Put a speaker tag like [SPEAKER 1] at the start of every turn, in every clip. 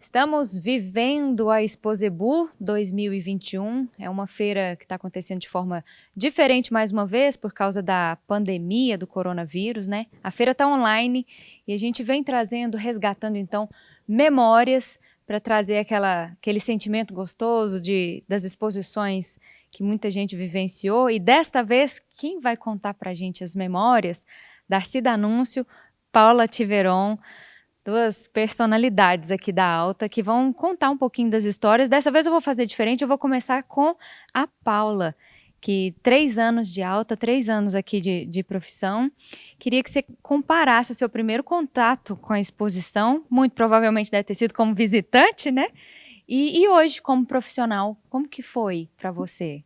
[SPEAKER 1] Estamos vivendo a Exposebu 2021, é uma feira que está acontecendo de forma diferente mais uma vez por causa da pandemia do coronavírus, né? A feira está online e a gente vem trazendo, resgatando então memórias para trazer aquele sentimento gostoso das exposições que muita gente vivenciou. E desta vez, quem vai contar para a gente as memórias? Darcy D'Annunzio, Paula Tiveron, duas personalidades aqui da Alta que vão contar um pouquinho das histórias. Dessa vez eu vou fazer diferente, eu vou começar com a Paula, que 3 anos de Alta, 3 anos aqui de profissão. Queria que você comparasse o seu primeiro contato com a exposição, muito provavelmente deve ter sido como visitante, né? E hoje, como profissional, como que foi para você?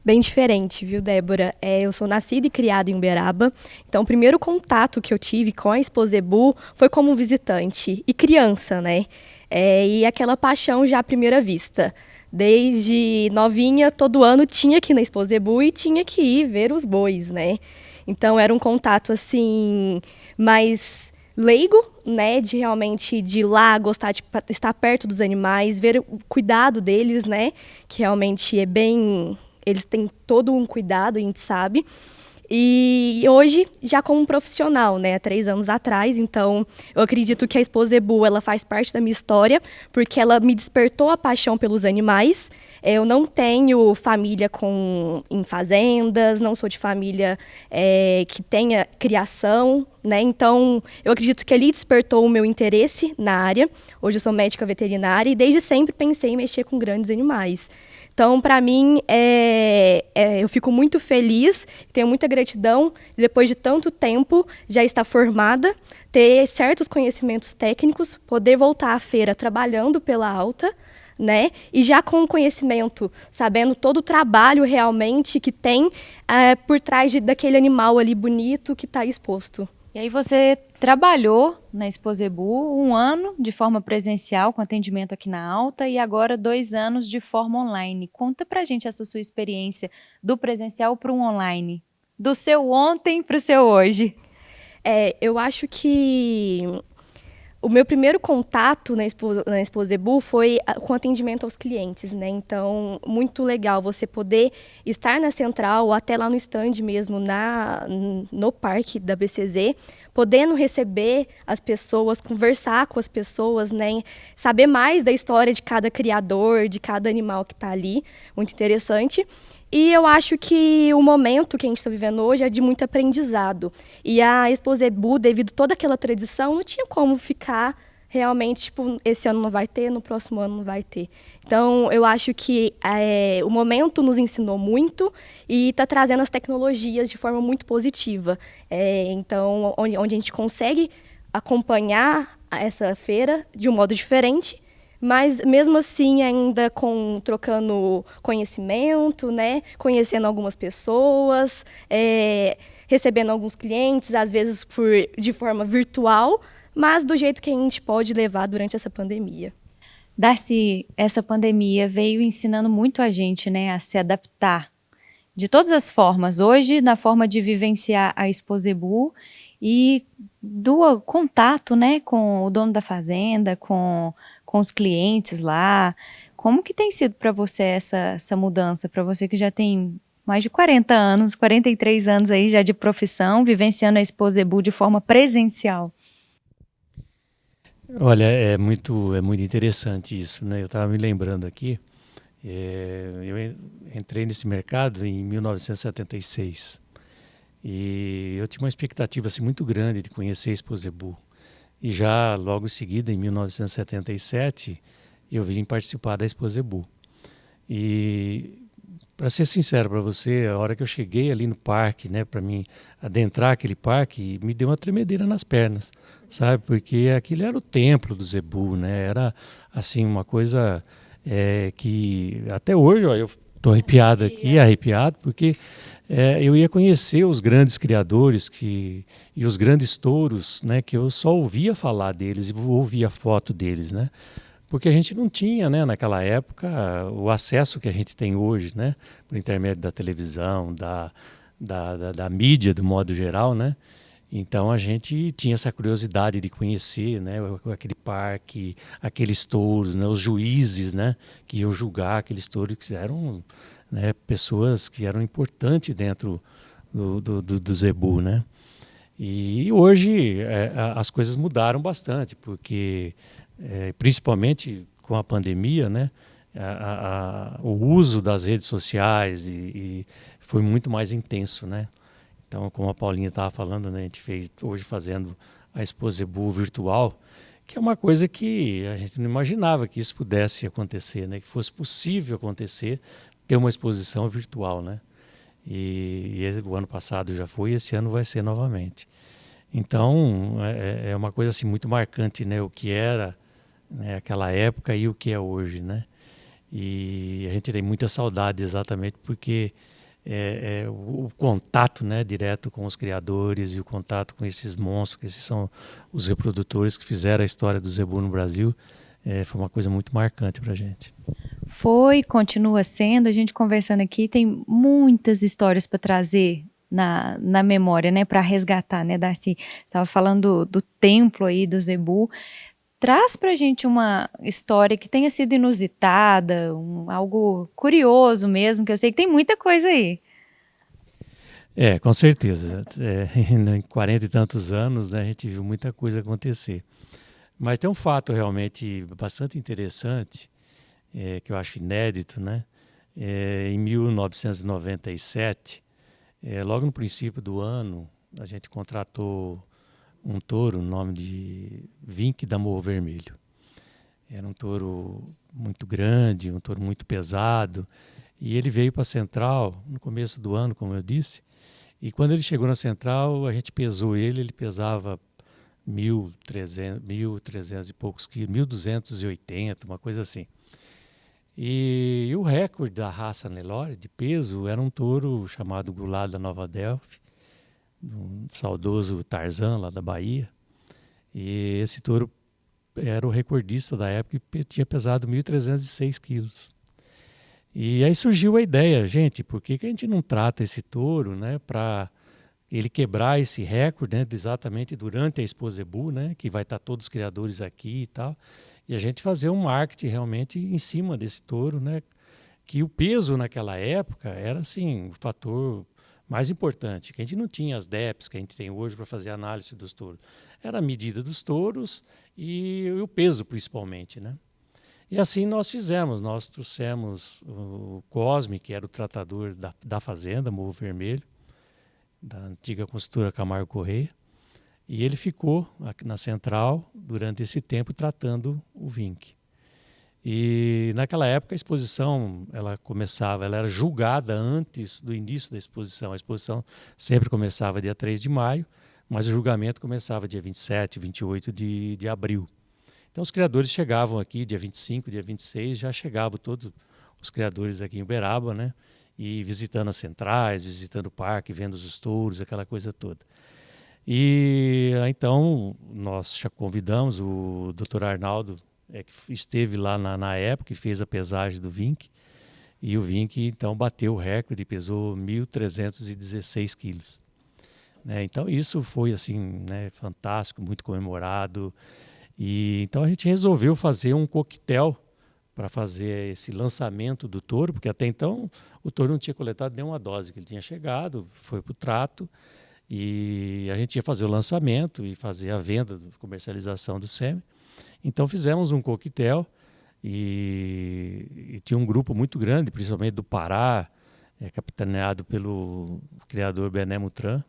[SPEAKER 2] Bem diferente, viu, Débora? Eu sou nascida e criada em Uberaba, então o primeiro contato que eu tive com a Exposebu foi como visitante e criança, né? E aquela paixão já à primeira vista. Desde novinha, todo ano tinha que ir na Exposebu e tinha que ir ver os bois, né? Então era um contato assim mais leigo, né, de realmente de ir lá, gostar de estar perto dos animais, ver o cuidado deles, né, que realmente é bem, eles têm todo um cuidado, a gente sabe. E hoje, já como profissional, né, há 3 anos atrás, então eu acredito que a Exposebu, ela faz parte da minha história, porque ela me despertou a paixão pelos animais. Eu não tenho família em fazendas, não sou de família que tenha criação, né, então eu acredito que ali despertou o meu interesse na área. Hoje eu sou médica veterinária e desde sempre pensei em mexer com grandes animais. Então, para mim, eu fico muito feliz, tenho muita gratidão de, depois de tanto tempo, já estar formada, ter certos conhecimentos técnicos, poder voltar à feira trabalhando pela Alta, né? E já com o conhecimento, sabendo todo o trabalho realmente que tem por trás daquele animal ali bonito que está exposto.
[SPEAKER 1] E aí você trabalhou na Exposebu 1 ano de forma presencial, com atendimento aqui na Alta, e agora 2 anos de forma online. Conta pra gente essa sua experiência do presencial para o online, do seu ontem para o seu hoje.
[SPEAKER 2] Eu acho que o meu primeiro contato na Exposebu foi com atendimento aos clientes, né? Então, muito legal você poder estar na central ou até lá no stand mesmo, no parque da BCZ, podendo receber as pessoas, conversar com as pessoas, né? Saber mais da história de cada criador, de cada animal que está ali. Muito interessante. E eu acho que o momento que a gente está vivendo hoje é de muito aprendizado. E a Exposebu, devido a toda aquela tradição, não tinha como ficar realmente, tipo, esse ano não vai ter, no próximo ano não vai ter. Então, eu acho que o momento nos ensinou muito e está trazendo as tecnologias de forma muito positiva. Então, onde a gente consegue acompanhar essa feira de um modo diferente, mas mesmo assim ainda trocando conhecimento, né? Conhecendo algumas pessoas, recebendo alguns clientes, às vezes de forma virtual, mas do jeito que a gente pode levar durante essa pandemia.
[SPEAKER 1] Darcy, essa pandemia veio ensinando muito a gente, né, a se adaptar de todas as formas. Hoje, na forma de vivenciar a Exposebu e do contato, né, com o dono da fazenda, com os clientes lá. Como que tem sido para você essa mudança? Para você que já tem mais de 40 anos, 43 anos aí já de profissão, vivenciando a Exposebu de forma presencial.
[SPEAKER 3] Olha, é muito interessante isso, né? Eu estava me lembrando aqui, eu entrei nesse mercado em 1976 e eu tinha uma expectativa assim, muito grande de conhecer a Exposebu. E já logo em seguida, em 1977, eu vim participar da Exposebu. E, para ser sincero para você, a hora que eu cheguei ali no parque, né, para mim adentrar aquele parque, me deu uma tremedeira nas pernas, sabe? Porque aquilo era o templo do Zebu, né? Era assim uma coisa que até hoje, ó, eu estou arrepiado aqui, porque eu ia conhecer os grandes criadores e os grandes touros, né, que eu só ouvia falar deles e ouvia foto deles, né? Porque a gente não tinha, né, naquela época, o acesso que a gente tem hoje, né, por intermédio da televisão, da mídia, do modo geral, né? Então a gente tinha essa curiosidade de conhecer, né, aquele parque, aqueles touros, né, os juízes, né, que iam julgar aqueles touros que eram, né, pessoas que eram importantes dentro do zebu, né? E hoje as coisas mudaram bastante, porque principalmente com a pandemia, né, o uso das redes sociais e foi muito mais intenso, né? Então, como a Paulinha estava falando, né, a gente fez hoje fazendo a Exposebu virtual, que é uma coisa que a gente não imaginava que isso pudesse acontecer, né, que fosse possível acontecer, ter uma exposição virtual, né? E o ano passado já foi, e esse ano vai ser novamente. Então, é uma coisa assim muito marcante, né, o que era, né, aquela época e o que é hoje, né? E a gente tem muita saudade exatamente porque o contato, né, direto com os criadores e o contato com esses monstros, que esses são os reprodutores que fizeram a história do zebu no Brasil, foi uma coisa muito marcante para a gente.
[SPEAKER 1] Foi, continua sendo. A gente conversando aqui tem muitas histórias para trazer na memória, né, para resgatar, né, Darcy? Estava falando do templo aí do zebu. Traz para a gente uma história que tenha sido inusitada, algo curioso mesmo, que eu sei que tem muita coisa aí.
[SPEAKER 3] Com certeza. Em 40 e tantos anos, né, a gente viu muita coisa acontecer. Mas tem um fato realmente bastante interessante, que eu acho inédito, né? Em 1997, logo no princípio do ano, a gente contratou um touro, nome de Vink da Morro Vermelho. Era um touro muito grande, um touro muito pesado, e ele veio para a Central no começo do ano, como eu disse, e quando ele chegou na Central, a gente pesou ele pesava 1.300 e poucos quilos, 1.280, uma coisa assim. E o recorde da raça Nelore de peso era um touro chamado Goulart da Nova Delphi, um saudoso Tarzan lá da Bahia. E esse touro era o recordista da época e tinha pesado 1.306 quilos. E aí surgiu a ideia, gente, por que a gente não trata esse touro, né, para ele quebrar esse recorde, né, exatamente durante a Exposebu, né, que vai estar todos os criadores aqui e tal, e a gente fazer um marketing realmente em cima desse touro, né, que o peso naquela época era assim o fator mais importante, que a gente não tinha as DEPs que a gente tem hoje para fazer análise dos touros. Era a medida dos touros e o peso principalmente, né? E assim nós fizemos, nós trouxemos o Cosme, que era o tratador da fazenda, Morro Vermelho, da antiga construtora Camargo Correia, e ele ficou aqui na Central durante esse tempo tratando o Vink. E naquela época a exposição ela era julgada antes do início da exposição. A exposição sempre começava dia 3 de maio, mas o julgamento começava dia 27, 28 de abril. Então os criadores chegavam aqui dia 25, dia 26, já chegavam todos os criadores aqui em Uberaba, né? E visitando as centrais, visitando o parque, vendo os touros, aquela coisa toda. E então nós já convidamos o Dr. Arnaldo, que esteve lá na época e fez a pesagem do Vink. E o Vink então bateu o recorde e pesou 1.316 quilos. Né? Então isso foi assim, né, fantástico, muito comemorado. E então a gente resolveu fazer um coquetel para fazer esse lançamento do touro, porque até então o touro não tinha coletado nenhuma dose, que ele tinha chegado, foi para o trato, e a gente ia fazer o lançamento e fazer a venda, comercialização do sêmen. Então fizemos um coquetel e tinha um grupo muito grande, principalmente do Pará, capitaneado pelo criador Bené Mutran,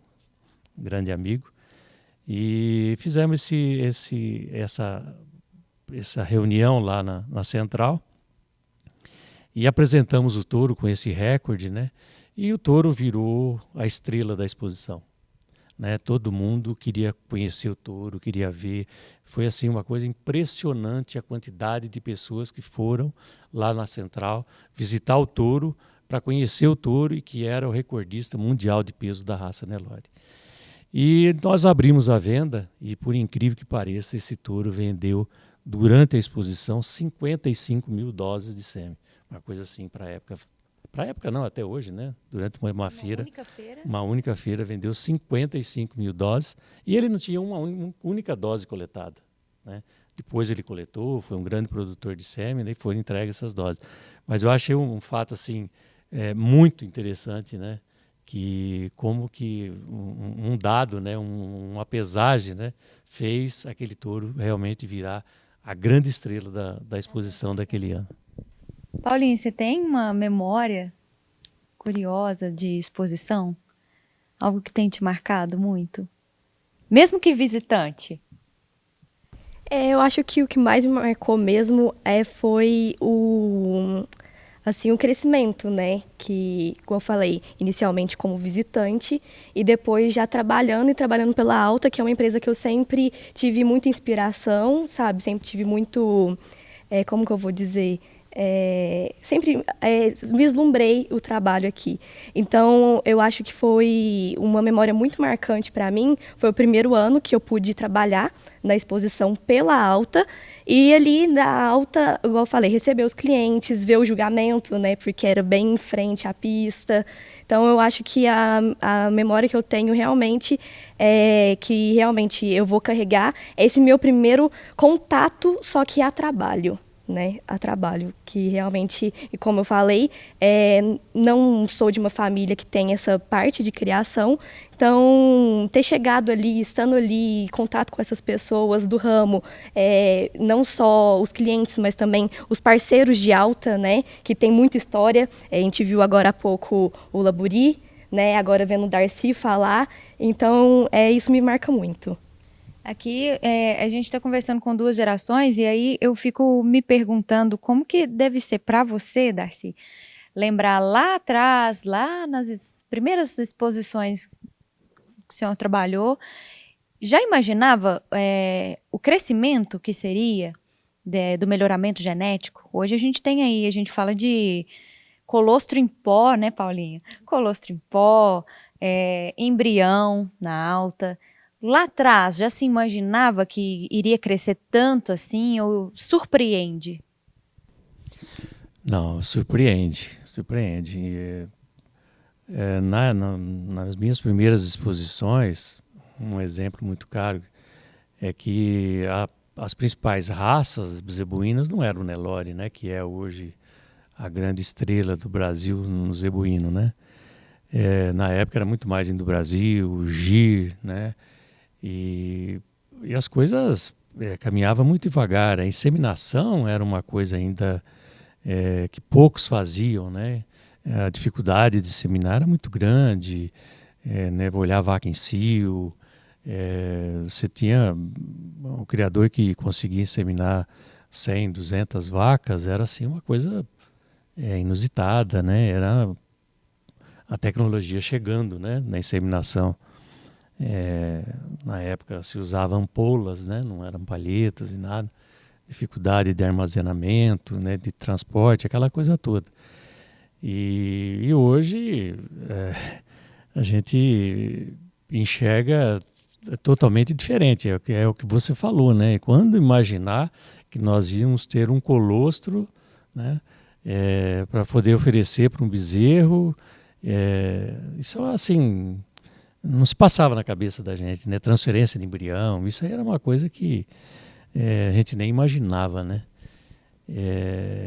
[SPEAKER 3] grande amigo. E fizemos essa reunião lá na Central e apresentamos o touro com esse recorde, né? E o touro virou a estrela da exposição, né? Todo mundo queria conhecer o touro, queria ver. Foi assim uma coisa impressionante a quantidade de pessoas que foram lá na Central visitar o touro para conhecer o touro e que era o recordista mundial de peso da raça Nelore. E nós abrimos a venda e, por incrível que pareça, esse touro vendeu, durante a exposição, 55 mil doses de sêmen. Uma coisa assim para a época. Para a época não, até hoje, né? Durante uma feira, uma única feira, vendeu 55 mil doses e ele não tinha uma única dose coletada, né? Depois ele coletou, foi um grande produtor de sêmen e foram entregues essas doses. Mas eu achei um fato assim muito interessante, né? Que como que um dado, né? Uma pesagem, né? Fez aquele touro realmente virar a grande estrela da exposição daquele ano.
[SPEAKER 1] Paulinho, você tem uma memória curiosa de exposição? Algo que tem te marcado muito? Mesmo que visitante?
[SPEAKER 2] Eu acho que o que mais me marcou mesmo foi o crescimento, né? Que, como eu falei, inicialmente como visitante e depois já trabalhando pela Alta, que é uma empresa que eu sempre tive muita inspiração, sabe? Sempre tive muito, como que eu vou dizer? Sempre vislumbrei o trabalho aqui. Então, eu acho que foi uma memória muito marcante para mim. Foi o primeiro ano que eu pude trabalhar na exposição pela Alta. E ali na Alta, igual eu falei, receber os clientes, ver o julgamento, né? Porque era bem em frente à pista. Então, eu acho que a memória que eu tenho realmente que realmente eu vou carregar é esse meu primeiro contato, só que a trabalho. Né, a trabalho, que realmente, e como eu falei, não sou de uma família que tem essa parte de criação, então ter chegado ali, estando ali, em contato com essas pessoas do ramo, não só os clientes, mas também os parceiros de Alta, né, que tem muita história, a gente viu agora há pouco o Laburi, né, agora vendo o Darcy falar, então isso me marca muito.
[SPEAKER 1] Aqui a gente está conversando com duas gerações e aí eu fico me perguntando como que deve ser para você, Darcy, lembrar lá atrás, lá nas primeiras exposições que o senhor trabalhou, já imaginava o crescimento que seria do melhoramento genético? Hoje a gente tem aí, a gente fala de colostro em pó, né, Paulinho? Colostro em pó, embrião na Alta. Lá atrás, já se imaginava que iria crescer tanto assim ou surpreende?
[SPEAKER 3] Não, surpreende. Nas minhas primeiras exposições, um exemplo muito claro é que as principais raças zebuínas não eram o Nelore, né, que é hoje a grande estrela do Brasil no zebuíno, né? Na época era muito mais Indo Brasil, o Gir, né? E as coisas caminhavam muito devagar. A inseminação era uma coisa ainda que poucos faziam, né? A dificuldade de inseminar era muito grande, né? Olhar a vaca em cio. Você tinha um criador que conseguia inseminar 100, 200 vacas, era assim uma coisa inusitada, né? Era a tecnologia chegando, né? Na inseminação. Na época se usavam ampolas, né? Não eram palhetas e nada. Dificuldade de armazenamento, né? De transporte, aquela coisa toda. E hoje a gente enxerga totalmente diferente. É o que você falou, né? Quando imaginar que nós íamos ter um colostro, né? Para poder oferecer para um bezerro, isso assim não se passava na cabeça da gente, né? Transferência de embrião, isso aí era uma coisa que a gente nem imaginava, né?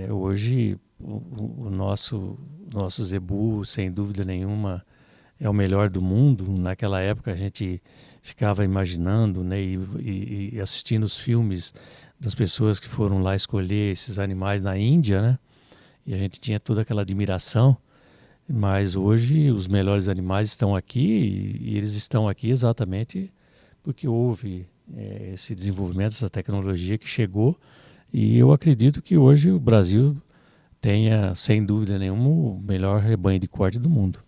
[SPEAKER 3] Hoje o nosso zebu, sem dúvida nenhuma, é o melhor do mundo. Naquela época a gente ficava imaginando, né? E assistindo os filmes das pessoas que foram lá escolher esses animais na Índia, né? E a gente tinha toda aquela admiração. Mas hoje os melhores animais estão aqui e eles estão aqui exatamente porque houve esse desenvolvimento, essa tecnologia que chegou, e eu acredito que hoje o Brasil tenha, sem dúvida nenhuma, o melhor rebanho de corte do mundo.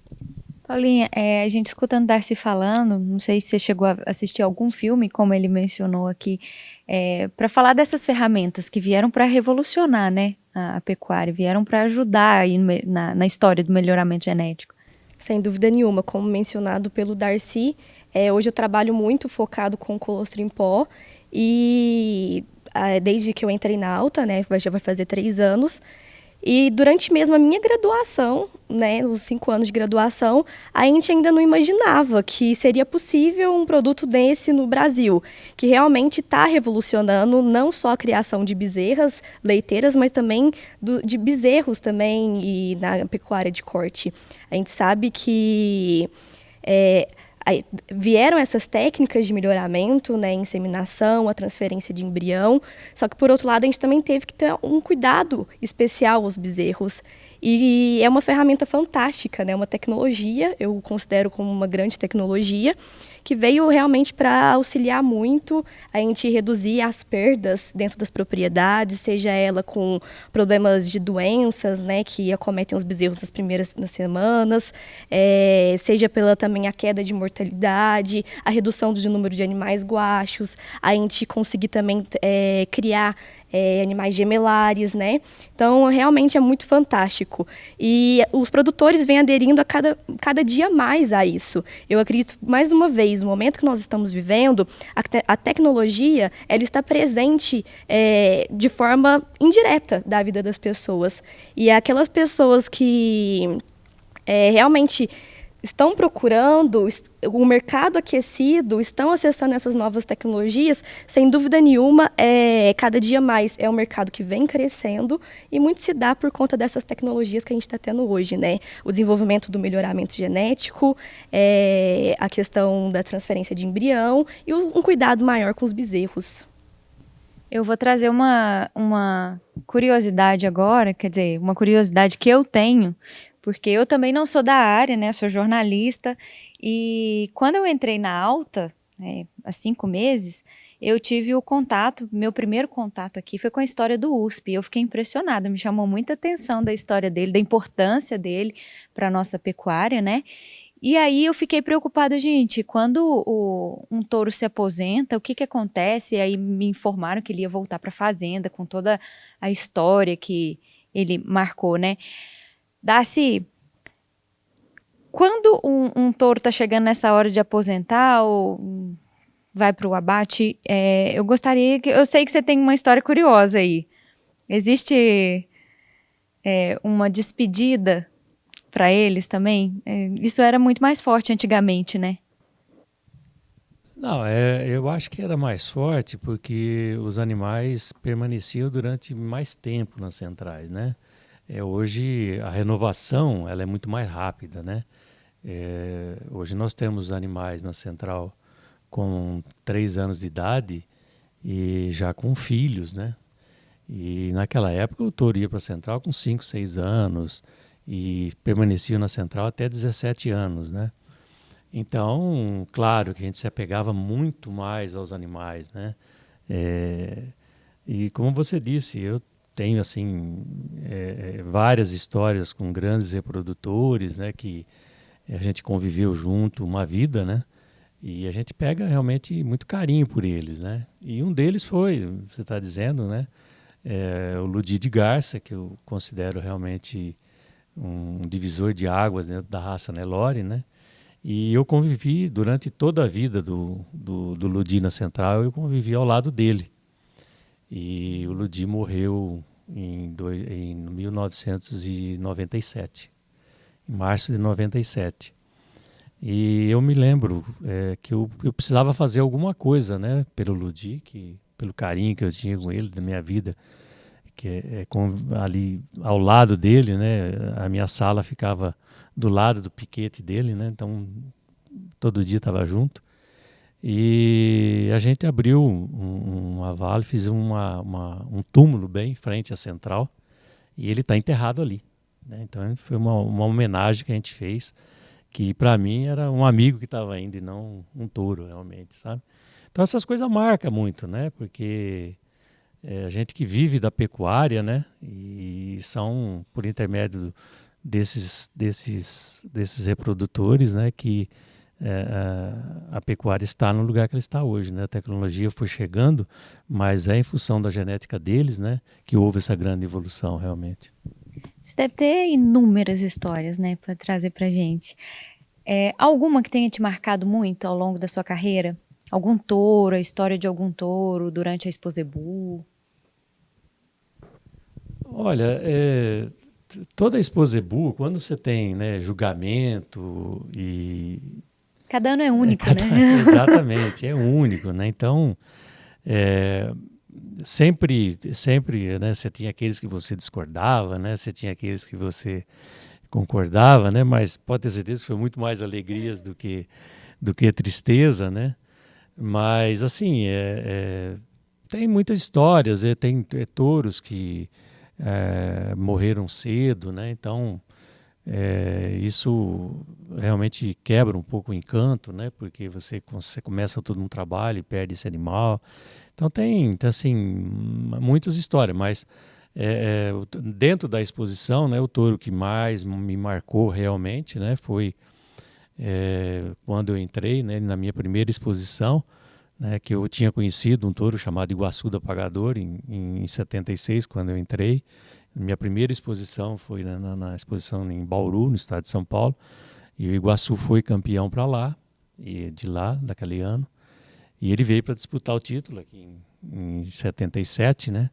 [SPEAKER 1] Paulinha, a gente escutando Darcy falando, não sei se você chegou a assistir algum filme, como ele mencionou aqui, para falar dessas ferramentas que vieram para revolucionar, né, a pecuária, vieram para ajudar aí na história do melhoramento genético.
[SPEAKER 2] Sem dúvida nenhuma, como mencionado pelo Darcy, hoje eu trabalho muito focado com colostrum pó e desde que eu entrei na Alta, né, já vai fazer 3 anos, e durante mesmo a minha graduação, né, os 5 anos de graduação, a gente ainda não imaginava que seria possível um produto desse no Brasil, que realmente está revolucionando não só a criação de bezerras leiteiras, mas também de bezerros também e na pecuária de corte. A gente sabe que vieram essas técnicas de melhoramento, né, inseminação, a transferência de embrião, só que, por outro lado, a gente também teve que ter um cuidado especial aos bezerros. E é uma ferramenta fantástica, né, uma tecnologia, eu considero como uma grande tecnologia, que veio realmente para auxiliar muito a gente reduzir as perdas dentro das propriedades, seja ela com problemas de doenças, né, que acometem os bezerros nas semanas, seja pela também a queda de mortalidade, a redução do número de animais guachos, a gente conseguir também criar animais gemelares, né? Então, realmente é muito fantástico. E os produtores vêm aderindo a cada dia mais a isso. Eu acredito, mais uma vez, no momento que nós estamos vivendo, a tecnologia ela está presente de forma indireta da vida das pessoas. E aquelas pessoas que realmente estão procurando o mercado aquecido, estão acessando essas novas tecnologias, sem dúvida nenhuma, cada dia mais é um mercado que vem crescendo e muito se dá por conta dessas tecnologias que a gente está tendo hoje, né? O desenvolvimento do melhoramento genético, a questão da transferência de embrião e um cuidado maior com os bezerros.
[SPEAKER 1] Eu vou trazer uma curiosidade agora, quer dizer, uma curiosidade que eu tenho, porque eu também não sou da área, né? Sou jornalista. E quando eu entrei na Alta, há 5 meses, eu tive meu primeiro contato aqui foi com a história do USP. Eu fiquei impressionada, me chamou muita atenção da história dele, da importância dele para a nossa pecuária, né? E aí eu fiquei preocupada, gente, quando um touro se aposenta, o que acontece? E aí me informaram que ele ia voltar para a fazenda com toda a história que ele marcou, né? Darcy, quando um touro está chegando nessa hora de aposentar ou vai para o abate, eu sei que você tem uma história curiosa aí. Existe uma despedida para eles também? Isso era muito mais forte antigamente, né?
[SPEAKER 3] Não, eu acho que era mais forte porque os animais permaneciam durante mais tempo nas centrais, né? Hoje a renovação ela é muito mais rápida, né? Hoje nós temos animais na central com 3 anos de idade e já com filhos, né? E naquela época o touro ia para a central com 5, 6 anos e permanecia na central até 17 anos, né? Então, claro que a gente se apegava muito mais aos animais, né? E como você disse, eu tenho assim várias histórias com grandes reprodutores, né? Que a gente conviveu junto uma vida, né? E a gente pega realmente muito carinho por eles, né? E um deles foi, você está dizendo, né? O Ludi de Garça, que eu considero realmente um divisor de águas dentro da raça Nelore, né? E eu convivi durante toda a vida do Ludi na central, eu convivi ao lado dele. E o Ludi morreu em 1997, em março de 97. E eu me lembro que eu precisava fazer alguma coisa, né, pelo Ludi, pelo carinho que eu tinha com ele, da minha vida, que ali ao lado dele, né, a minha sala ficava do lado do piquete dele, né, então todo dia estava junto. E a gente abriu uma vala, fiz um túmulo bem em frente à central, e ele está enterrado ali, né? Então foi uma homenagem que a gente fez, que para mim era um amigo que estava indo e não um touro realmente, sabe? Então essas coisas marcam muito, né? Porque a gente que vive da pecuária, né? E são por intermédio desses reprodutores, né, que a pecuária está no lugar que ela está hoje, né? A tecnologia foi chegando, mas é em função da genética deles, né, que houve essa grande evolução realmente.
[SPEAKER 1] Você deve ter inúmeras histórias, né, para trazer para gente. Alguma que tenha te marcado muito ao longo da sua carreira? Algum touro, a história de algum touro durante a Exposebu?
[SPEAKER 3] Olha, toda a Exposebu, quando você tem, né, julgamento e...
[SPEAKER 1] Cada ano é único, né?
[SPEAKER 3] Exatamente, é único, né? Então, sempre, né, você tinha aqueles que você discordava, né? Você tinha aqueles que você concordava, né? Mas pode ter certeza que foi muito mais alegrias do que tristeza, né? Mas, assim, tem muitas histórias, tem touros que morreram cedo, né? Então, isso realmente quebra um pouco o encanto, né? Porque você começa todo um trabalho e perde esse animal. Então, tem assim, muitas histórias, mas dentro da exposição, né, o touro que mais me marcou realmente, né, foi quando eu entrei, né, na minha primeira exposição, né, que eu tinha conhecido um touro chamado Iguaçu do Apagador em 76, quando eu entrei. Minha primeira exposição foi na exposição em Bauru, no estado de São Paulo, e o Iguaçu foi campeão para lá, e de lá, daquele ano, e ele veio para disputar o título aqui em 77, né?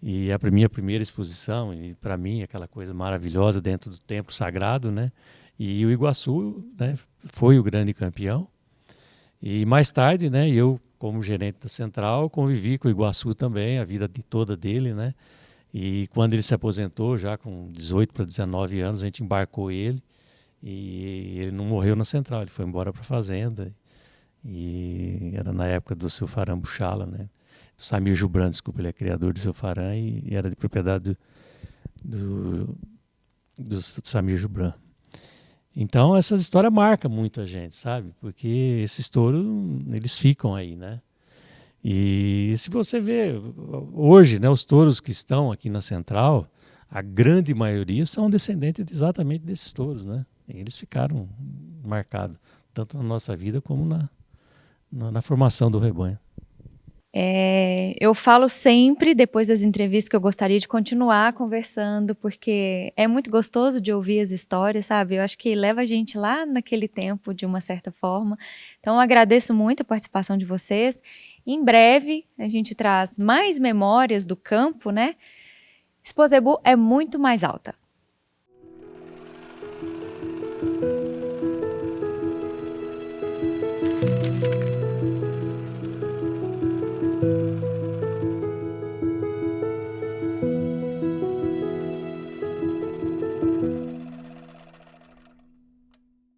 [SPEAKER 3] E a minha primeira exposição, e para mim aquela coisa maravilhosa dentro do templo sagrado, né? E o Iguaçu, né, foi o grande campeão. E mais tarde, né, eu como gerente da Central convivi com o Iguaçu também, a vida toda dele, né? E quando ele se aposentou, já com 18 para 19 anos, a gente embarcou ele e ele não morreu na Central, ele foi embora para a fazenda. E era na época do seu Farã Buchala, né? Samir Jubran, desculpa, ele é criador do seu Farã e era de propriedade do Samir Jubran. Então, essas histórias marcam muito a gente, sabe? Porque esses touros, eles ficam aí, né? E se você vê, hoje, né, os touros que estão aqui na Central, a grande maioria são descendentes exatamente desses touros, né? E eles ficaram marcados, tanto na nossa vida como na formação do rebanho.
[SPEAKER 1] Eu falo sempre, depois das entrevistas, que eu gostaria de continuar conversando, porque é muito gostoso de ouvir as histórias, sabe? Eu acho que leva a gente lá naquele tempo, de uma certa forma. Então, eu agradeço muito a participação de vocês. Em breve, a gente traz mais memórias do campo, né? Exposebu é muito mais alta.